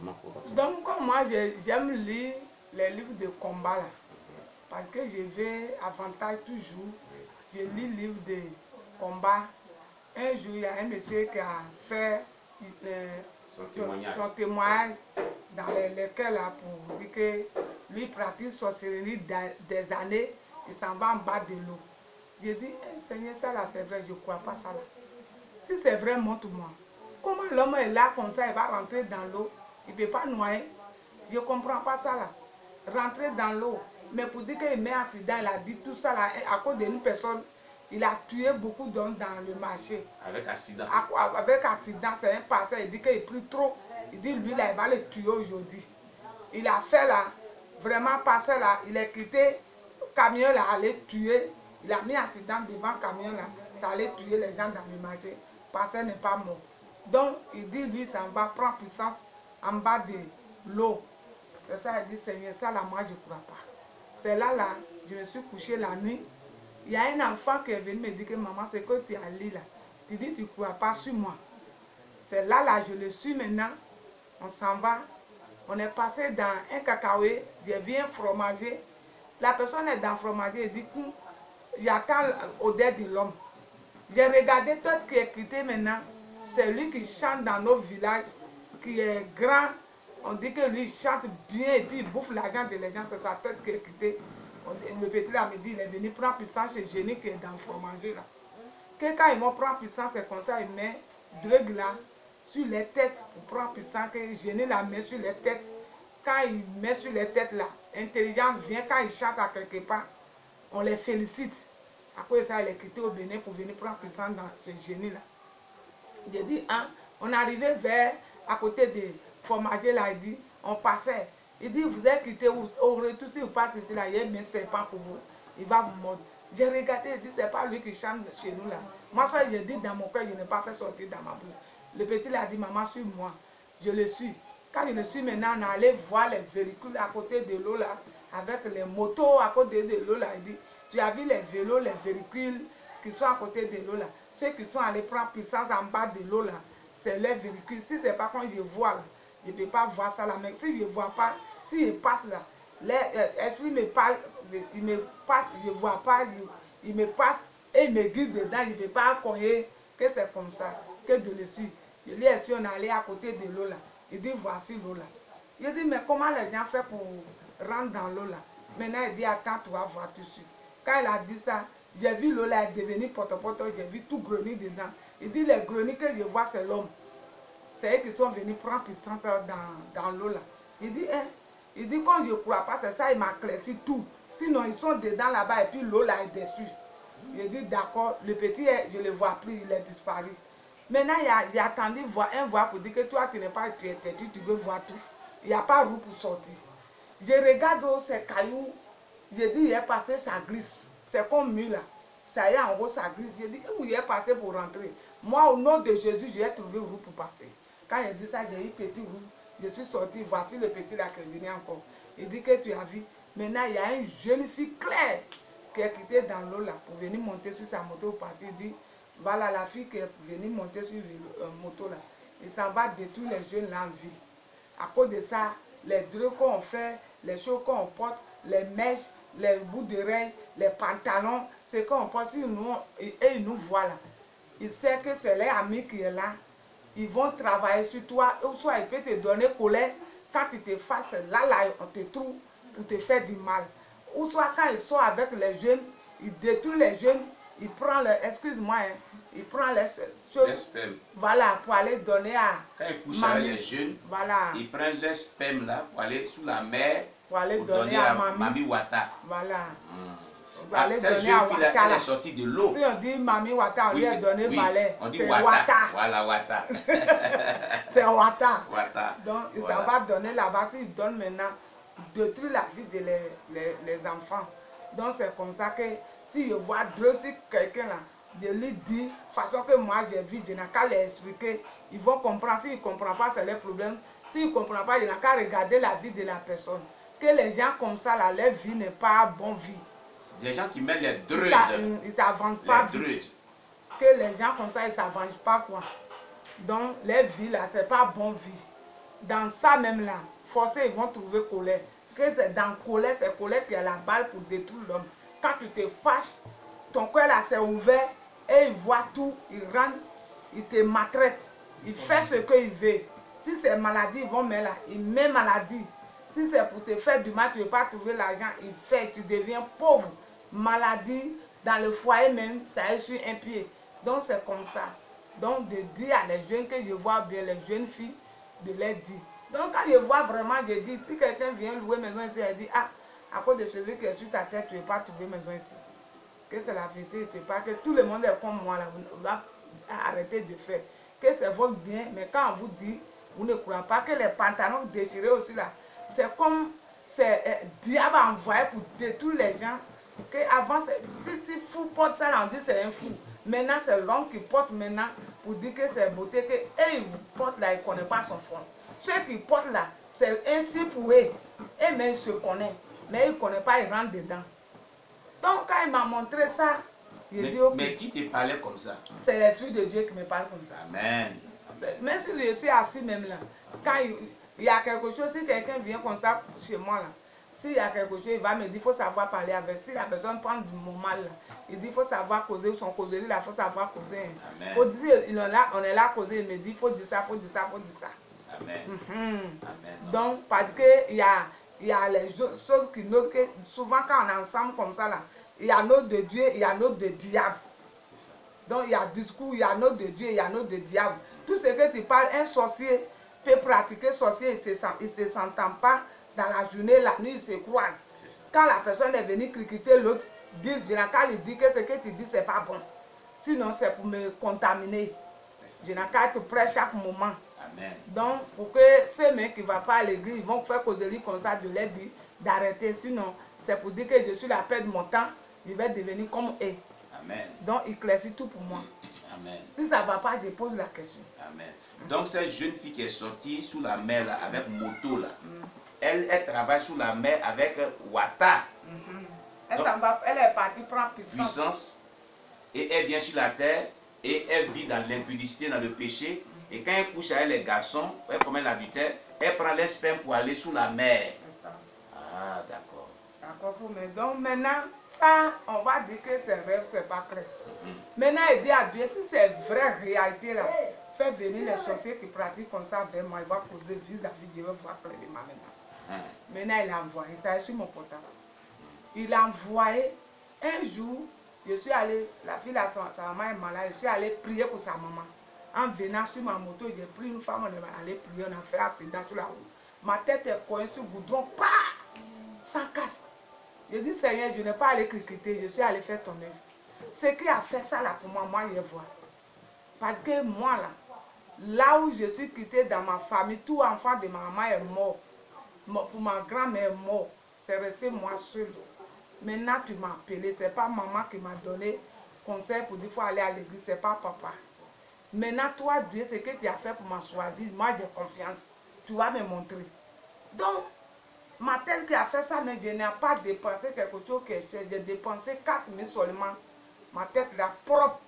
justement pour votre... Donc, comme moi, j'aime lire les livres de combat, là, parce que je vais avantage toujours, je lis livres de combat. Un jour, il y a un monsieur qui a fait son témoignage dans lequel, là, pour dire que lui pratique sorcellerie des années, il s'en va en bas de l'eau. J'ai dit, hey, Seigneur, ça là, c'est vrai, je ne crois pas ça là. Si c'est vrai, montre-moi. Comment l'homme est là comme ça, il va rentrer dans l'eau, il ne peut pas noyer. Je ne comprends pas ça là. Rentrer dans l'eau. Mais pour dire qu'il met accident, il a dit tout ça là, à cause d'une personne, il a tué beaucoup d'hommes dans le marché. Avec accident. Avec accident, c'est un passeur, il dit qu'il pris trop. Il dit lui là, il va le tuer aujourd'hui. Il a fait là, vraiment passé là, il a quitté le camion là, allait tuer. Il a mis accident devant le camion là, ça allait tuer les gens dans le marché. Passeur n'est pas mort. Donc il dit lui, ça va prendre puissance en bas de l'eau. C'est ça, il dit Seigneur, ça là, moi je ne crois pas. C'est là, je me suis couché la nuit. Il y a un enfant qui est venu me dire que maman, c'est que tu as lu là. Tu dis, tu ne crois pas sur moi. C'est là, je le suis maintenant. On s'en va. On est passé dans un cacahuète. J'ai vu un fromager. La personne est dans le fromager et dit, j'attends l'odeur de l'homme. J'ai regardé tout qui est quitté maintenant. C'est lui qui chante dans nos villages, qui est grand. On dit que lui chante bien et puis il bouffe l'argent de les gens. C'est sa tête qui est quittée. Le petit là me dit, il est venu prendre puissance chez Génie qui est dans le fromager là. Que quand ils vont prendre puissance, c'est comme ça, il met drogue là sur les têtes pour prendre puissance, que Génie la met sur les têtes. Quand il met sur les têtes là, intelligent vient, quand il chante à quelque part, on les félicite. Après ça, il est quitté au Bénin pour venir prendre puissance dans ce Génie là. J'ai dit, hein, on arrivait vers, à côté de fromager là, il dit, on passait. Il dit, vous êtes quitté au retour, si vous passez ici là, il y a un serpent pour vous, il va vous mordre. J'ai regardé, il dit, c'est pas lui qui chante chez nous là. Moi, ça, j'ai dit dans mon cœur, je n'ai pas fait sortir dans ma bouche. Le petit là a dit, maman, suis-moi. Je le suis. Quand je le suis maintenant, on est allé voir les véhicules à côté de l'eau là, avec les motos à côté de l'eau là. Il dit, tu as vu les vélos, les véhicules qui sont à côté de l'eau là. Ceux qui sont allés prendre puissance en bas de l'eau là, c'est les véhicules. Si c'est pas quand je vois là, je ne peux pas voir ça là. Mais si je ne vois pas, si je passe là, l'esprit me parle, il me passe, je ne vois pas, il me passe et il me guide dedans. Je ne peux pas croire que c'est comme ça, que de le suivre. Je lui ai su, on est allé à côté de l'eau là. Il dit, voici l'eau là. Il dit, mais comment les gens font pour rentrer dans l'eau là? Maintenant, il dit, attends, tu vas voir tout de suite. Quand il a dit ça, j'ai vu l'eau là devenir potopoto, j'ai vu tout grenier dedans. Il dit, les greniers que je vois, c'est l'homme. C'est eux qui sont venus prendre puissance dans l'eau là. Il dit, quand je ne crois pas, c'est ça, il m'a éclairci tout. Sinon, ils sont dedans là-bas et puis l'eau là est dessus. Il dit, d'accord, le petit, je ne le vois plus, il est disparu. Maintenant, j'ai attendu voir un voix pour dire que toi, tu n'es pas, tu es têtu, tu veux voir tout. Il n'y a pas roue pour sortir. Je regarde ces cailloux, j'ai dit, il est passé, ça glisse. C'est comme mur là. Ça y est, en haut, ça glisse. J'ai dit, où il est passé pour rentrer? Moi, au nom de Jésus, j'ai trouvé roue pour passer. Quand il dit ça, j'ai eu petit roue. Je suis sorti, voici le petit là qui est venu encore. Il dit que tu as vu. Maintenant, il y a une jeune fille claire qui est quittée dans l'eau là pour venir monter sur sa moto pour partir. Il dit, voilà la fille qui est venue monter sur une moto là. Il s'en va détruire les jeunes là en ville. À cause de ça, les drogues qu'on fait, les choses qu'on porte, les mèches, les bouts d'oreilles, les pantalons, c'est qu'on porte, et ils nous voient là. Il sait que c'est les amis qui sont là. Ils vont travailler sur toi, ou soit ils peuvent te donner colère. Quand tu te fasses, là, on te trouve pour te faire du mal. Ou soit quand ils sont avec les jeunes, ils détruisent les jeunes, ils prennent leur, excuse-moi, hein, ils prennent les choses, voilà, pour aller donner à... Quand ils couchent avec les jeunes, voilà, ils prennent leur sperme là pour aller sous la mer, pour aller donner à Mami Wata. Voilà. Ah, cette jeune fille là, elle est sortie de l'eau. Si on dit Mami Wata, on lui a donné Valet. On dit c'est Wata. Voilà, Wata. C'est Wata. Wata. Donc, Voilà. ça va donner là-bas. Il donne maintenant, détruire la vie de les enfants. Donc, c'est comme ça que si je vois quelqu'un là, je lui dis, de toute façon que moi j'ai vu, je n'ai qu'à les expliquer. Ils vont comprendre. S'ils ne comprennent pas, c'est leur problème. S'ils ne comprennent pas, je n'ai qu'à regarder la vie de la personne. Que les gens comme ça, là, leur vie n'est pas bonne vie. Des gens qui mettent les druides. Ils ne t'avancent pas vite. Que les gens comme ça, ils ne s'avancent pas quoi. Donc, les vies là, c'est pas bonne vie. dans ça même là, forcément ils vont trouver colère. Que c'est dans colère, c'est colère qui a la balle pour détruire l'homme. Quand tu te fâches, ton cœur là s'est ouvert et il voit tout, il rentre, il te maltraite, il fait ce qu'il veut. Si c'est maladie, ils vont mettre là, il met maladie. Si c'est pour te faire du mal, tu ne veux pas trouver l'argent, il fait, tu deviens pauvre. Maladie, dans le foyer même, ça est sur un pied. Donc c'est comme ça. Donc de dire à les jeunes que je vois bien, les jeunes filles, de les dire. Donc quand je vois vraiment, je dis, si quelqu'un vient louer maison ici, elle dit, ah, à cause de celui qui est sur ta tête, tu ne veux pas trouver maison ici. Que c'est la vérité, tu ne veux pas que tout le monde est comme moi, là, vous doit arrêter de faire. Que c'est votre bien, mais quand on vous dit, vous ne croyez pas que les pantalons déchirés aussi là, c'est comme c'est diable envoyé pour détruire les gens. Que avant, si fou porte ça, on dit c'est un fou. Maintenant, c'est l'homme qui porte maintenant pour dire que c'est beauté, que et il porte là, il ne connaît pas son fond. Ceux qui portent là, c'est ainsi pour eux. Et même ils se connaissent, mais ils ne connaissent pas, ils rentrent dedans. Donc, quand il m'a montré ça, j'ai dit, ok. Mais qui te parlait comme ça? C'est l'Esprit de Dieu qui me parle comme ça. Amen. Même si je suis assis même là, quand il y a quelque chose, si quelqu'un vient comme ça chez moi là, s'il y a quelque chose, il va me dire, il faut savoir parler avec. Si la personne prend du mal là, il dit, il faut savoir causer, son causerie là, il faut savoir causer. Il faut dire, on est là à causer, il me dit, il faut dire ça, il faut dire ça, il faut dire ça. Amen. Amen. Donc, parce qu'il y a les choses qui notent que souvent quand on est ensemble comme ça là, il y a notre de Dieu, il y a notre de diable. C'est ça. Donc il y a discours, il y a notre de Dieu, il y a notre de diable. Tout ce que tu parles, un sorcier peut pratiquer sorcier, il ne se s'entend pas dans la journée, la nuit, il se croise. Quand la personne est venue critiquer l'autre, Jonathan lui dit que ce que tu dis, c'est pas bon. Sinon, c'est pour me contaminer. Jonathan te prête chaque moment. Amen. Donc, pour que ceux mêmes qui ne vont pas à l'église, ils vont faire causerie comme ça, de leur dire d'arrêter. Sinon, c'est pour dire que je suis la paix de mon temps, je vais devenir comme eux. Amen. Donc, il éclaircit tout pour moi. Amen. Si ça ne va pas, je pose la question. Amen. Donc, cette jeune fille qui est sortie sous la mer là, avec moto, là, elle travaille sous la mer avec Wata. Elle est partie prendre puissance. Et elle vient sur la terre et elle vit dans l'impudicité, dans le péché. Et quand elle couche avec les garçons, elle commet l'adultère, elle prend les spermes pour aller sous la mer. Ça. Ah, d'accord. D'accord, donc maintenant, ça, on va dire que c'est rêve, c'est pas clair. Maintenant, il dit à Dieu, si c'est vraie réalité là, fais venir les sorciers qui pratiquent comme ça vers moi, il va poser vis-à-vis, je vais voir clairement maintenant. Maintenant, il a envoyé, ça est sur mon portable. Il a envoyé, un jour, je suis allé, la fille, là, sa maman est malade, je suis allé prier pour sa maman. En venant sur ma moto, j'ai pris une femme, on est allé prier, on a fait accident sur la route. Ma tête est coincée sur le goudron, sans casse. Je dis, Seigneur, je n'ai pas allé critiquer, je suis allé faire ton œuvre. Ce qui a fait ça là pour moi, je vois. Parce que moi là où je suis quitté dans ma famille, tout enfant de ma maman est mort. Pour ma grand-mère est mort. C'est resté moi seul. Maintenant, tu m'as appelé. Ce n'est pas maman qui m'a donné conseil pour dire qu'il faut aller à l'église. Ce n'est pas papa. Maintenant, toi, Dieu, ce que tu as fait pour m'en choisir, moi, j'ai confiance. Tu vas me montrer. Donc, ma tête qui a fait ça, mais je n'ai pas dépensé quelque chose que j'ai dépensé 4 000 seulement. Ma tête là propre.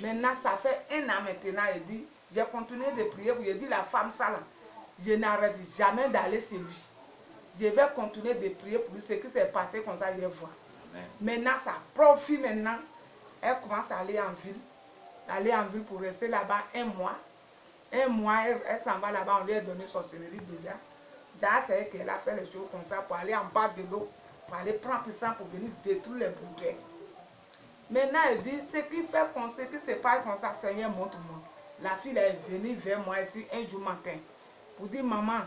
Maintenant, ça fait 1 an maintenant, il dit, j'ai continué de prier. Il dit, la femme ça là, je n'arrête jamais d'aller chez lui. Je vais continuer de prier pour lui. Ce qui s'est passé comme ça, je vois. Maintenant, ça profite maintenant. Elle commence à aller en ville. Aller en ville pour rester là-bas 1 mois. 1 mois, elle s'en va là-bas, on lui a donné sorcellerie déjà. Déjà, c'est qu'elle a fait les choses comme ça pour aller en bas de l'eau, pour aller prendre puissance pour venir détruire les bouteilles. Maintenant, elle dit, ce qui fait qu'on sait que c'est pas comme ça, Seigneur, montre-moi. La fille est venue vers moi ici un jour matin pour dire, maman,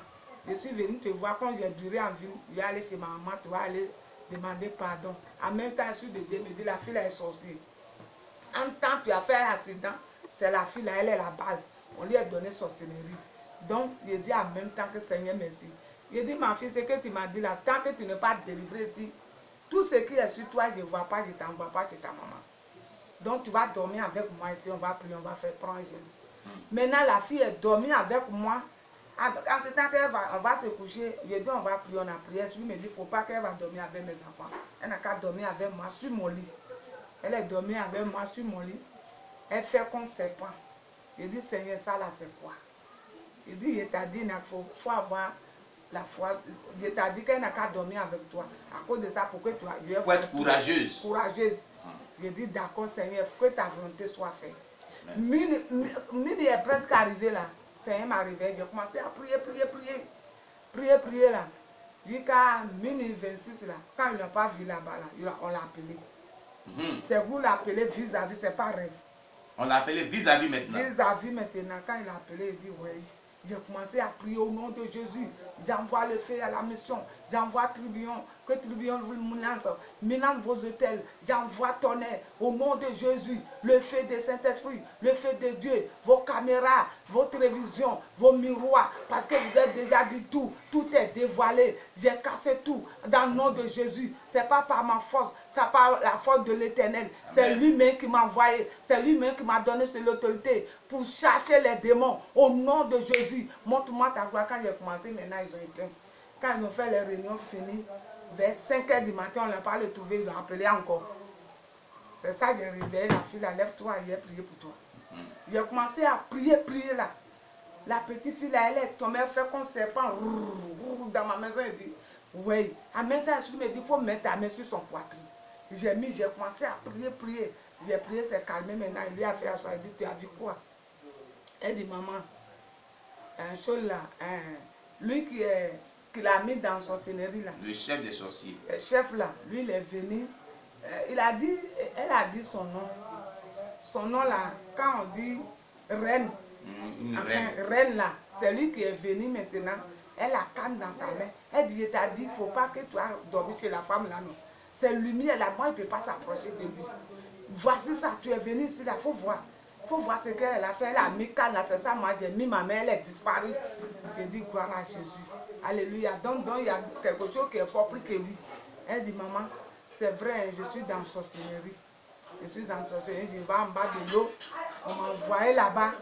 je suis venue te voir quand j'ai duré en ville, je vais aller chez ma maman, tu vas aller demander pardon. En même temps, je suis de Dieu, me dit, la fille est sorcière. En temps, tu as fait un accident, c'est la fille là, elle est la base. On lui a donné sorcellerie. Donc, je dis en même temps que Seigneur, merci. Je dis, ma fille, ce que tu m'as dit là, tant que tu n'es pas délivré ici, tout ce qui est sur toi, je ne vois pas, je ne t'envoie pas chez ta maman. Donc, tu vas dormir avec moi ici, on va prier, on va faire prendre un jeûne. Maintenant, la fille est dormie avec moi. En ce temps on va se coucher, je dis, on va prier, on a prié. Lui me dit, il ne faut pas qu'elle va dormir avec mes enfants. Elle n'a qu'à dormir avec moi sur mon lit. Elle est dormie avec moi sur mon lit. Elle fait comme serpent. Je dis, Seigneur, ça là, c'est quoi? Il dit, il t'a dit, il faut avoir la foi. Je t'a dit qu'elle n'a qu'à dormir avec toi. À cause de ça, pour que tu Il faut être courageuse. Courageuse. Je dis, d'accord, Seigneur, que ta volonté soit faite. Midi est presque arrivé là. Seigneur m'a réveillé. J'ai commencé à prier là. Jusqu'à minuit 26 là. Quand il n'a pas vu là-bas, là, on l'a appelé. C'est vous l'appelez vis-à-vis, c'est pas rêve. On l'a appelé vis-à-vis maintenant. Vis-à-vis maintenant, quand il a appelé, il dit, oui, j'ai commencé à prier au nom de Jésus. J'envoie le feu à la mission. J'envoie Tribillon, que Tribillon vous menace vos hôtels. J'envoie tonnerre au nom de Jésus. Le feu des Saint-Esprit, le feu de Dieu, vos caméras, vos télévisions, vos miroirs. Parce que vous avez déjà dit tout. Tout est dévoilé. J'ai cassé tout dans le nom de Jésus. Ce n'est pas par ma force, c'est par la force de l'Éternel. C'est lui-même qui m'a envoyé. C'est lui-même qui m'a donné cette autorité pour chercher les démons au nom de Jésus. Montre-moi ta gloire. Quand j'ai commencé, maintenant ils ont éteint. Quand ils ont fait les réunions finies, vers 5 h du matin, on n'a pas le trouvé, ils l'ont appelé encore. C'est ça, j'ai réveillé la fille, lève-toi, j'ai prié pour toi. J'ai commencé à prier là. La petite fille là, elle est tombée, elle fait comme serpent dans ma maison. Elle dit, oui. En même temps, je me dit, il faut mettre ta main sur son poitrine. J'ai commencé à prier. J'ai prié, c'est calmé maintenant. Il lui a fait ça. Il dit, tu as vu quoi? Elle dit, maman, un chose là, lui qui l'a mis dans son sorcellerie là. Le chef des sorciers. Le chef là, lui il est venu. Elle a dit son nom. Son nom là, quand on dit reine, reine là, c'est lui qui est venu maintenant. Elle a canne dans sa main. Elle dit, je t'ai dit, il ne faut pas que tu aies dormi chez la femme là, non. C'est lumière là, moi il ne peut pas s'approcher de lui. Voici ça, tu es venu ici là, il faut voir. Il faut voir ce qu'elle a fait. Elle a mis canne là, c'est ça, moi j'ai mis ma main, elle est disparue. J'ai dit, gloire à Jésus. Alléluia. Donc il y a quelque chose qui est fort plus que lui. Elle dit, maman, c'est vrai, je suis dans la sorcellerie. Je suis dans la sorcellerie, je vais en bas de l'eau. On m'a envoyé là-bas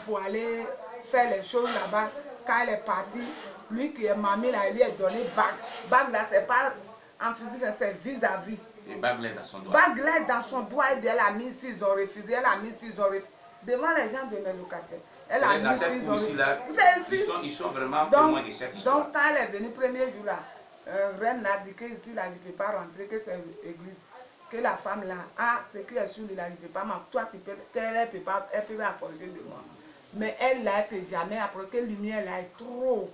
pour aller faire les choses là-bas. Quand elle est partie, lui qui est mamie là, il lui a donné bague. Bague là, c'est pas en physique, c'est vis-à-vis. Et bague là dans son doigt. Bague là dans son doigt, elle a mis ici, ils ont refusé. Elle a mis ici, ils ont refusé. Devant les gens de mes locataires. Elle a mis ici, ils ont refusé. Ils sont vraiment témoins de cette histoire. Donc quand elle est venue le premier jour là, Reine a dit que ici là, je ne peux pas rentrer, que c'est l'église. Que la femme là, c'est qu'elle est sur lui là, je ne peux pas, mais toi tu peux, elle peut pas, elle peut approcher de moi. Mais elle là, elle ne peut jamais approcher, que la lumière là est trop,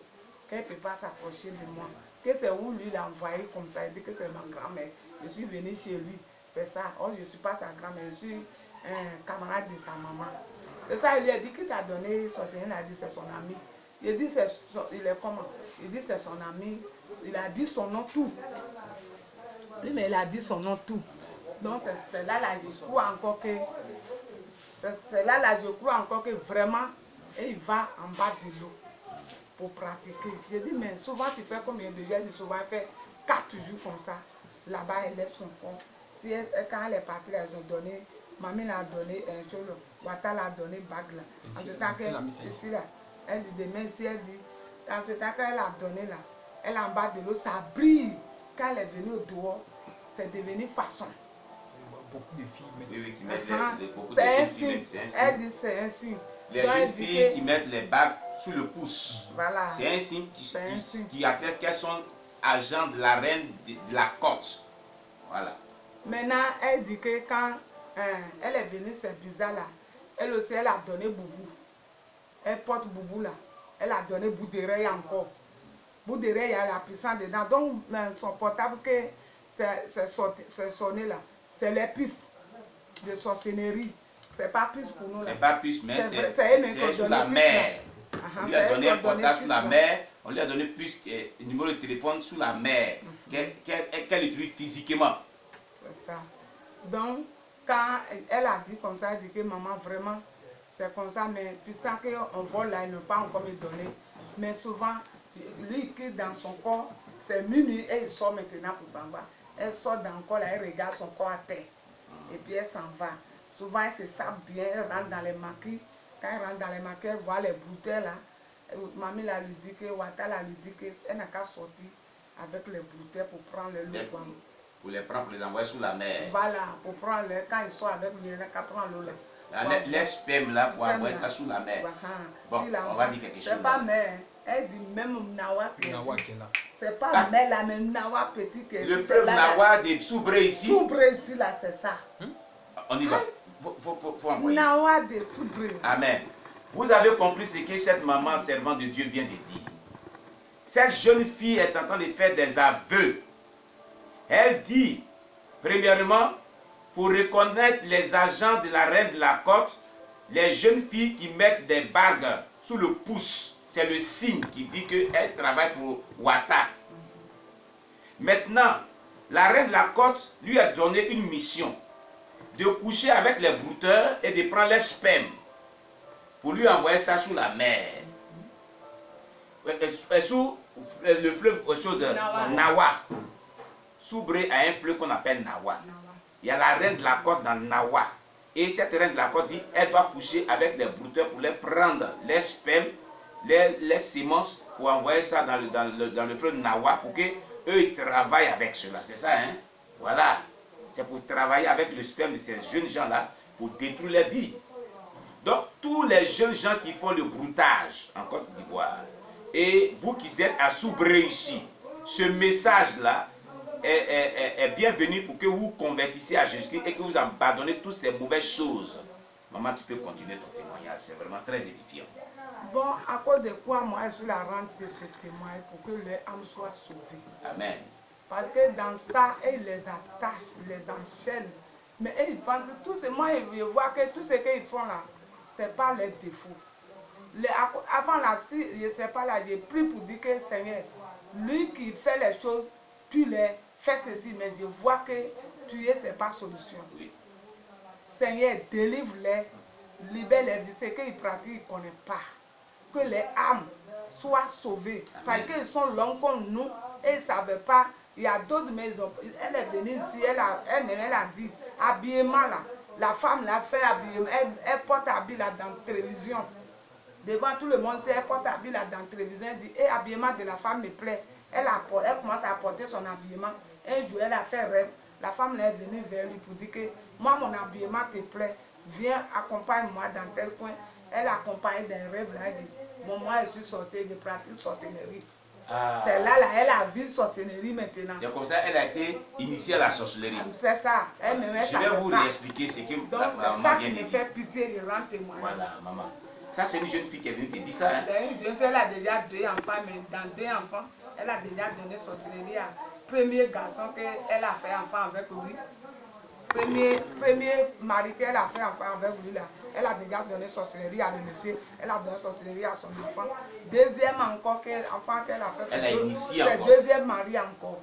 qu'elle ne peut pas s'approcher de moi. Que c'est où lui l'a envoyé comme ça, il dit que c'est ma grand-mère. Je suis venue chez lui, c'est ça. Oh, je ne suis pas sa grand-mère, je suis un camarade de sa maman. C'est ça, il lui a dit que tu as donné son Seigneur, il a dit c'est son ami. Il dit il est comment? Il dit c'est son ami, il a dit son nom tout. Lui, mais il a dit son nom tout. Donc c'est là, je crois encore que c'est là, je crois encore que vraiment, et il va en bas de l'eau pour pratiquer. Je dis, mais souvent tu fais combien de jours? Souvent elle fait 4 jours comme ça. Là-bas, elle laisse son corps. Si quand elle est partie, elles ont donné, mamie l'a donné un chose, Wata l'a donné bague là. En ce temps qu'elle ici là, elle dit demain si elle dit, en ce temps qu'elle a donné là, elle est en bas de l'eau, ça brille. Quand elle est venue au dehors, c'est devenu façon. Beaucoup de filles oui, qui mettent beaucoup de filles. Elle dit c'est un signe. Les jeunes filles qui mettent les bagues sous le pouce. Voilà. C'est un signe qui atteste qu'elles sont agents de la reine de la côte. Voilà. Maintenant, elle dit que quand elle est venue, c'est bizarre là. Elle aussi, elle a donné boubou. Elle porte boubou là. Elle a donné bout d'oreille encore. Bout d'oreille, il y a la puissance dedans. Donc, son portable, c'est sonné là. C'est l'épice de sorcellerie. C'est pas plus pour nous là. C'est pas plus, mais c'est sur la mer. On lui a donné un portable sur la mer. On lui a donné plus un numéro de téléphone sous la mer qu'elle utilise physiquement. C'est ça. Donc, quand elle a dit comme ça, elle dit que maman, vraiment, c'est comme ça, mais puisqu'on vole là, il ne peut pas encore me donner. Mais souvent, lui qui est dans son corps, c'est minuit et il sort maintenant pour s'en va. Elle sort dans le corps là, elle regarde son corps à terre. Et puis elle s'en va. Souvent, elle se sape bien, elle rentre dans les maquis. Quand elle rentre dans les maquis, elle voit les bouteilles là. Mamie là lui dit que, Wata là lui dit qu'elle n'a qu'à sortir avec les bouteilles pour prendre le l'eau. Pour les prendre, pour les envoyer sous la mer. Voilà, pour prendre le, quand ils sont avec lui, il n'a qu'à prendre l'eau là. Les spermes là pour envoyer ça sous la mer. Bon, on va dire quelque chose. C'est pas mère. Elle dit même Nawa. Nawa qui est là. C'est pas mère la même Nawa petit que le fleuve Nawa de Soubré ici. Soubré ici là, c'est ça. On y va. Faut envoyer. Nawa de Soubré. Amen. Vous avez compris ce que cette maman servante de Dieu vient de dire. Cette jeune fille est en train de faire des aveux. Elle dit, premièrement, pour reconnaître les agents de la reine de la côte, les jeunes filles qui mettent des bagues sous le pouce, c'est le signe qui dit qu'elles travaillent pour Ouattara. Maintenant, la reine de la côte lui a donné une mission de coucher avec les brouteurs et de prendre les spermes pour lui envoyer ça sous la mer. Sous le fleuve, Nawa. Soubré a un fleuve qu'on appelle Nawa. Il y a la reine de la côte dans Nawa. Et cette reine de la côte dit elle doit coucher avec les brouteurs pour les prendre les spermes, les semences pour envoyer ça dans le fleuve Nawa pour qu'eux ils travaillent avec cela. C'est ça, hein? Voilà. C'est pour travailler avec le sperme de ces jeunes gens-là pour détruire les vies. Donc, tous les jeunes gens qui font le broutage en Côte d'Ivoire, et vous qui êtes à Soubré ici, ce message-là est bienvenu pour que vous convertissiez à Jésus-Christ et que vous abandonnez toutes ces mauvaises choses. Maman, tu peux continuer ton témoignage, c'est vraiment très édifiant. Bon, à cause de quoi moi je suis la rente de ce témoignage pour que les âmes soient sauvées. Amen. Parce que dans ça, ils les attachent, ils les enchaînent. Mais ils pensent que tout ce moi, ils voient que tout ce qu'ils font là, ce n'est pas leurs défauts. Avant là, si je ne sais pas là, j'ai pris pour dire que Seigneur, lui qui fait les choses, tu les fais ceci, mais je vois que tuer, ce n'est pas solution. Oui. Seigneur, délivre-les, libère les vies, ce qu'ils pratiquent, ils ne connaissent pas. Que les âmes soient sauvées. Amen. Parce qu'ils sont longs comme nous et ils ne savaient pas. Il y a d'autres maisons. Elle est venue ici, elle a dit, habillement là, la femme l'a fait habillement, elle porte habit là dans la télévision. Devant tout le monde, elle porte habit là dans la télévision, elle dit, et habillement de la femme me plaît. Elle commence à porter son habillement. Un jour, elle a fait rêve. La femme là est venue vers lui pour dire que moi, mon habillement te plaît. Viens, accompagne-moi dans tel coin. Elle accompagne d'un rêve là, elle dit, bon, moi je suis sorcière, je pratique sorcellerie. C'est là, elle a vu sorcellerie maintenant. C'est comme ça qu'elle a été initiée à la sorcellerie. C'est ça. Je vais vous réexpliquer ce que donc, c'est ça qui me fait pitié, je rends témoignage. Voilà, maman. Ça, c'est une jeune fille qui est venue te dire ça. Hein? C'est une jeune fille, elle a déjà 2 enfants, mais dans 2 enfants, elle a déjà donné sorcellerie à premier garçon qu'elle a fait enfant avec lui. Premier mari qu'elle a fait enfant avec lui, là, elle a déjà donné sorcellerie à le monsieur, elle a donné sorcellerie à son enfant. Deuxième encore, enfant qu'elle a fait, c'est deuxième mari encore.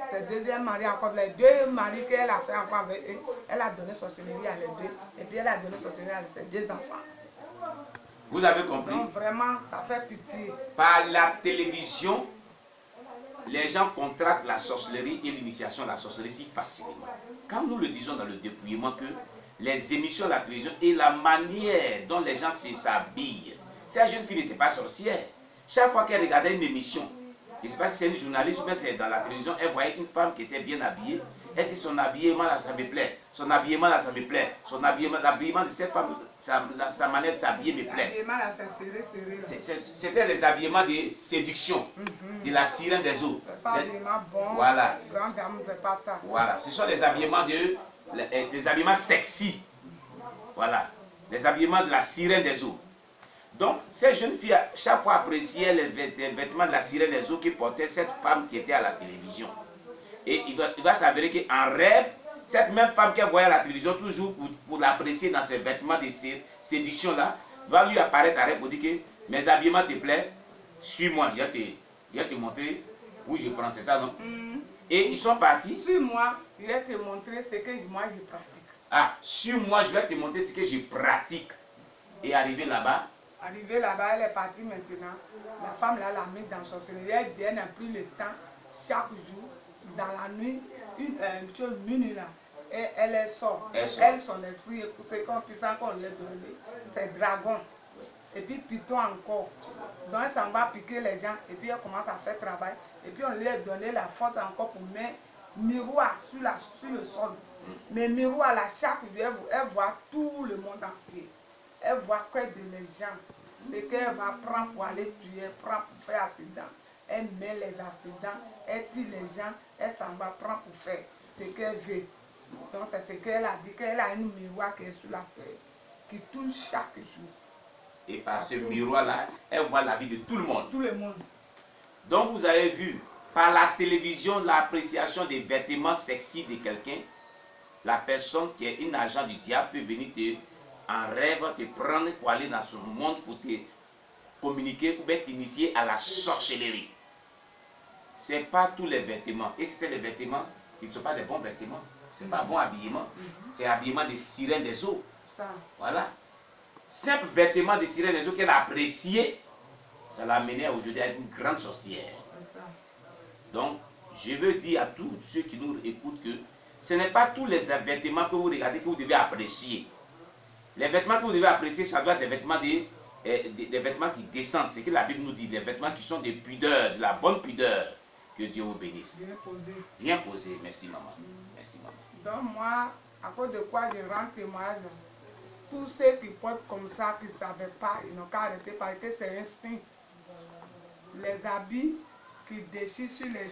C'est deuxième mari encore. Les 2 maris qu'elle a fait enfant avec eux, elle a donné sorcellerie à les 2. Et puis elle a donné sorcellerie à ses 2 enfants. Vous avez compris? Donc vraiment, ça fait pitié. Par la télévision, les gens contractent la sorcellerie et l'initiation à la sorcellerie si facilement. Quand nous le disons dans le dépouillement que les émissions de la télévision et la manière dont les gens s'habillent. Cette jeune fille n'était pas sorcière. Chaque fois qu'elle regardait une émission, je ne sais pas si c'est une journaliste ou bien c'est dans la télévision, elle voyait une femme qui était bien habillée. Elle dit son habillement là, ça me plaît. Son habillement là, ça me plaît. Son habillement, l'habillement de cette femme, sa manière de s'habiller me plaît. L'habillement là, c'est serré. C'était les habillements de séduction, de la sirène des eaux. C'est pas habillement bon. Voilà. Grande dame ne fait pas ça. Voilà. Ce sont les habillements les habillements sexy. Voilà. Les habillements de la sirène des eaux. Donc, ces jeunes filles, chaque fois appréciaient les vêtements de la sirène des eaux que portait cette femme qui était à la télévision. Et il va s'avérer qu'en rêve, cette même femme qu'elle voyait à la télévision, toujours pour l'apprécier dans ses vêtements de séduction-là, va lui apparaître à rêve pour dire que mes habillements te plaisent, suis-moi, je vais te montrer où je prends, c'est ça, non? Et ils sont partis. Suis-moi, je vais te montrer ce que moi je pratique. Ah, suis-moi, je vais te montrer ce que je pratique. Et arrivé là-bas. Arrivé là-bas, elle est partie maintenant. La femme là l'a mis dans la sorcellerie. Elle dit, elle n'a plus le temps, chaque jour, dans la nuit, une minuit là. Et elle sort. Elle, son esprit, c'est comme puissant qu'on l'a donné. C'est dragon. Et puis python encore. Donc elle s'en va piquer les gens. Et puis elle commence à faire travail. Et puis on lui a donné la force encore pour mettre miroir sur le sol. Mais miroir là, chaque jour, elle voit tout le monde entier. Elle voit que de les gens. Ce qu'elle va prendre pour aller tuer, prendre pour faire accident. Elle met les accidents, elle tue les gens, elle s'en va prendre pour faire ce qu'elle veut. Donc c'est ce qu'elle a dit, qu'elle a une miroir qui est sur la feuille, qui tourne chaque jour. Et par ce miroir-là, elle voit la vie de tout le monde. Tout le monde. Donc vous avez vu, par la télévision, l'appréciation des vêtements sexy de quelqu'un, la personne qui est une agent du diable peut venir en rêve te prendre pour aller dans son monde pour te communiquer ou bien t'initier à la sorcellerie. Ce n'est pas tous les vêtements. Et c'est les vêtements qui ne sont pas des bons vêtements. Ce n'est pas bon habillement. C'est l'habillement des sirènes des eaux. Ça. Voilà. Simple vêtement de sirène des eaux qu'elle a apprécié, ça l'a amené aujourd'hui à être une grande sorcière. Ça. Donc, je veux dire à tous ceux qui nous écoutent que ce n'est pas tous les vêtements que vous regardez que vous devez apprécier. Les vêtements que vous devez apprécier, ça doit être des vêtements, des vêtements qui descendent. C'est ce que la Bible nous dit, des vêtements qui sont des pudeurs, de la bonne pudeur. Que Dieu vous bénisse. Bien posé. Bien posé. Merci maman. Merci maman. Donc moi, à cause de quoi je rends témoignage, tous ceux qui portent comme ça, qui ne savaient pas, ils n'ont qu'à arrêter parce que c'est un signe. Les habits qui déchirent sur les